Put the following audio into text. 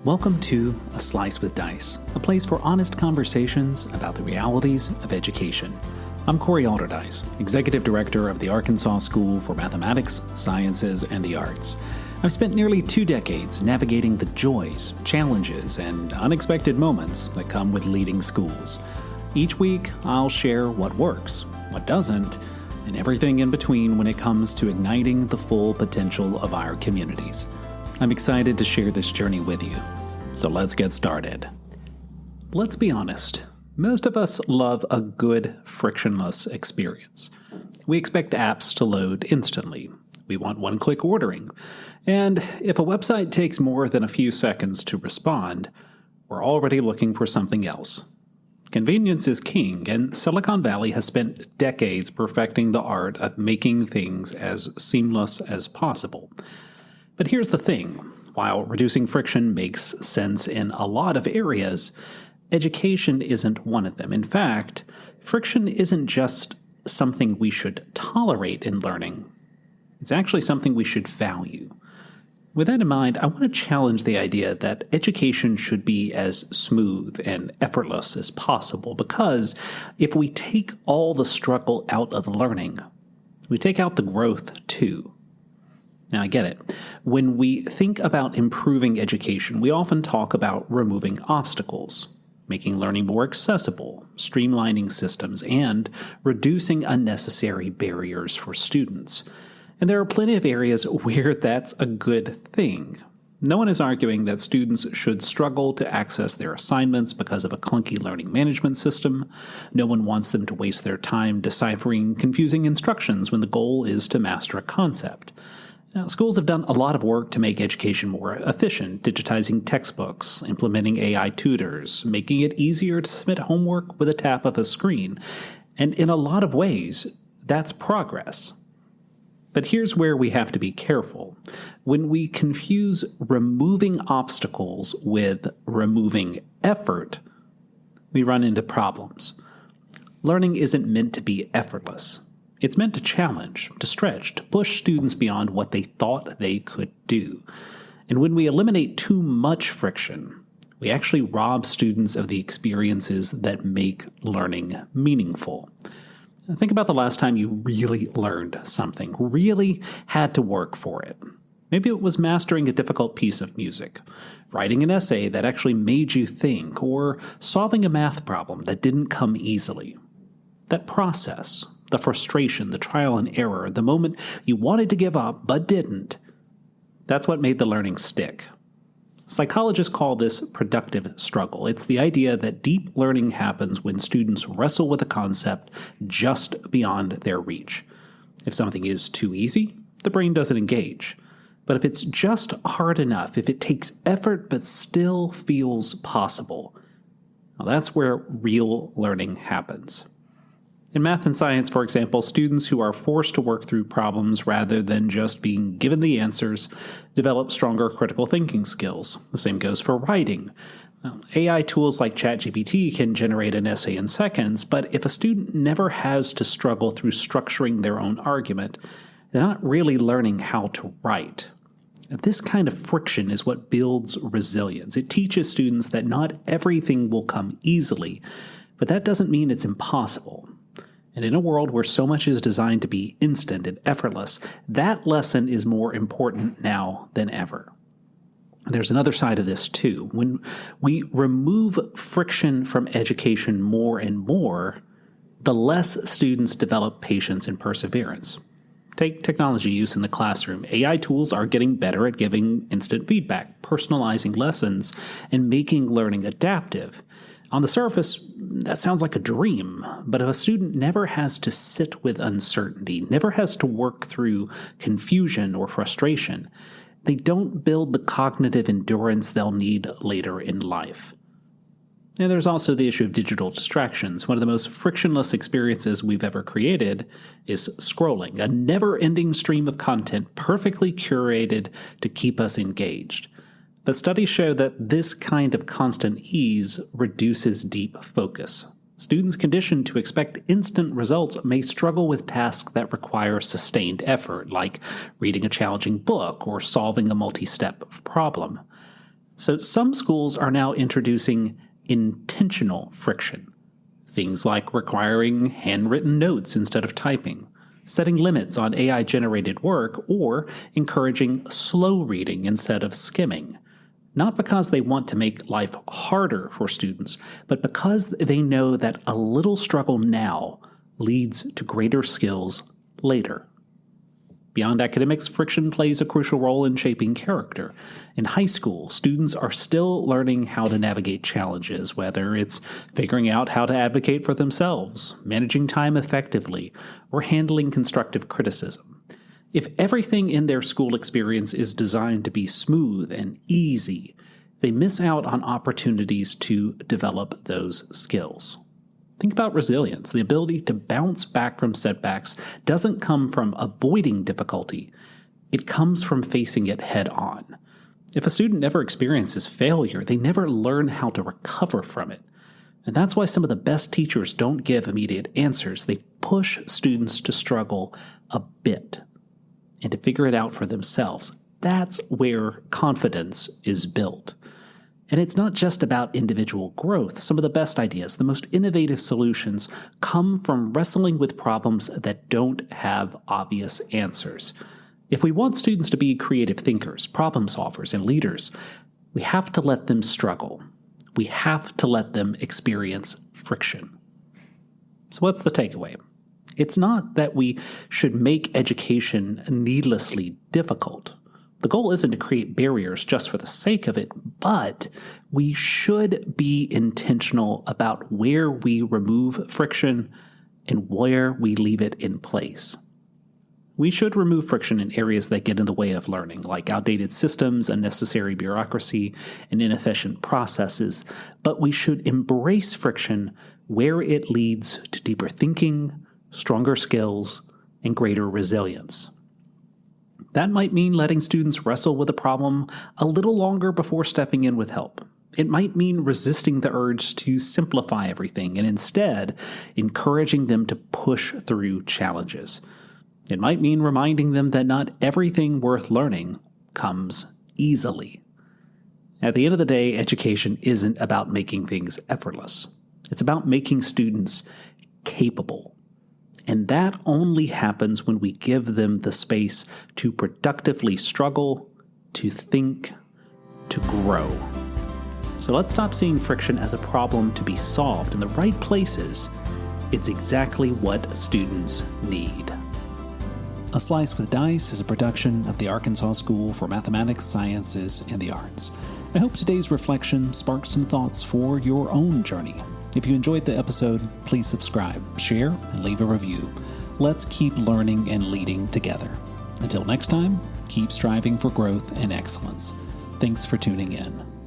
Welcome to A Slice with Dice, a place for honest conversations about the realities of education. I'm Corey Alderdice, Executive Director of the Arkansas School for Mathematics, Sciences, and the Arts. I've spent nearly 2 decades navigating the joys, challenges, and unexpected moments that come with leading schools. Each week, I'll share what works, what doesn't, and everything in between when it comes to igniting the full potential of our communities. I'm excited to share this journey with you. So let's get started. Let's be honest. Most of us love a good, frictionless experience. We expect apps to load instantly. We want one-click ordering. And if a website takes more than a few seconds to respond, we're already looking for something else. Convenience is king, and Silicon Valley has spent decades perfecting the art of making things as seamless as possible. But here's the thing. While reducing friction makes sense in a lot of areas, education isn't one of them. In fact, friction isn't just something we should tolerate in learning. It's actually something we should value. With that in mind, I want to challenge the idea that education should be as smooth and effortless as possible, because if we take all the struggle out of learning, we take out the growth too. Now, I get it. When we think about improving education, we often talk about removing obstacles, making learning more accessible, streamlining systems, and reducing unnecessary barriers for students. And there are plenty of areas where that's a good thing. No one is arguing that students should struggle to access their assignments because of a clunky learning management system. No one wants them to waste their time deciphering confusing instructions when the goal is to master a concept. Now, schools have done a lot of work to make education more efficient, digitizing textbooks, implementing AI tutors, making it easier to submit homework with a tap of a screen. And in a lot of ways, that's progress. But here's where we have to be careful. When we confuse removing obstacles with removing effort, we run into problems. Learning isn't meant to be effortless. It's meant to challenge, to stretch, to push students beyond what they thought they could do. And when we eliminate too much friction, we actually rob students of the experiences that make learning meaningful. Think about the last time you really learned something, really had to work for it. Maybe it was mastering a difficult piece of music, writing an essay that actually made you think, or solving a math problem that didn't come easily. That process, the frustration, the trial and error, the moment you wanted to give up but didn't, that's what made the learning stick. Psychologists call this productive struggle. It's the idea that deep learning happens when students wrestle with a concept just beyond their reach. If something is too easy, the brain doesn't engage. But if it's just hard enough, if it takes effort but still feels possible, well, that's where real learning happens. In math and science, for example, students who are forced to work through problems rather than just being given the answers develop stronger critical thinking skills. The same goes for writing. AI tools like ChatGPT can generate an essay in seconds, but if a student never has to struggle through structuring their own argument, they're not really learning how to write. This kind of friction is what builds resilience. It teaches students that not everything will come easily, but that doesn't mean it's impossible. And in a world where so much is designed to be instant and effortless, that lesson is more important now than ever. There's another side of this too. When we remove friction from education more and more, the less students develop patience and perseverance. Take technology use in the classroom. AI tools are getting better at giving instant feedback, personalizing lessons, and making learning adaptive. On the surface, that sounds like a dream, but if a student never has to sit with uncertainty, never has to work through confusion or frustration, they don't build the cognitive endurance they'll need later in life. And there's also the issue of digital distractions. One of the most frictionless experiences we've ever created is scrolling, a never-ending stream of content perfectly curated to keep us engaged. But studies show that this kind of constant ease reduces deep focus. Students conditioned to expect instant results may struggle with tasks that require sustained effort, like reading a challenging book or solving a multi-step problem. So some schools are now introducing intentional friction. Things like requiring handwritten notes instead of typing, setting limits on AI-generated work, or encouraging slow reading instead of skimming. Not because they want to make life harder for students, but because they know that a little struggle now leads to greater skills later. Beyond academics, friction plays a crucial role in shaping character. In high school, students are still learning how to navigate challenges, whether it's figuring out how to advocate for themselves, managing time effectively, or handling constructive criticism. If everything in their school experience is designed to be smooth and easy, they miss out on opportunities to develop those skills. Think about resilience. The ability to bounce back from setbacks doesn't come from avoiding difficulty. It comes from facing it head on. If a student never experiences failure, they never learn how to recover from it. And that's why some of the best teachers don't give immediate answers. They push students to struggle a bit and to figure it out for themselves. That's where confidence is built. And it's not just about individual growth. Some of the best ideas, the most innovative solutions, come from wrestling with problems that don't have obvious answers. If we want students to be creative thinkers, problem solvers, and leaders, we have to let them struggle. We have to let them experience friction. So what's the takeaway? It's not that we should make education needlessly difficult. The goal isn't to create barriers just for the sake of it, but we should be intentional about where we remove friction and where we leave it in place. We should remove friction in areas that get in the way of learning, like outdated systems, unnecessary bureaucracy, and inefficient processes, but we should embrace friction where it leads to deeper thinking, stronger skills, and greater resilience. That might mean letting students wrestle with a problem a little longer before stepping in with help. It might mean resisting the urge to simplify everything and instead encouraging them to push through challenges. It might mean reminding them that not everything worth learning comes easily. At the end of the day, education isn't about making things effortless. It's about making students capable. And that only happens when we give them the space to productively struggle, to think, to grow. So let's stop seeing friction as a problem to be solved. In the right places, it's exactly what students need. A Slice with Dice is a production of the Arkansas School for Mathematics, Sciences, and the Arts. I hope today's reflection sparked some thoughts for your own journey. If you enjoyed the episode, please subscribe, share, and leave a review. Let's keep learning and leading together. Until next time, keep striving for growth and excellence. Thanks for tuning in.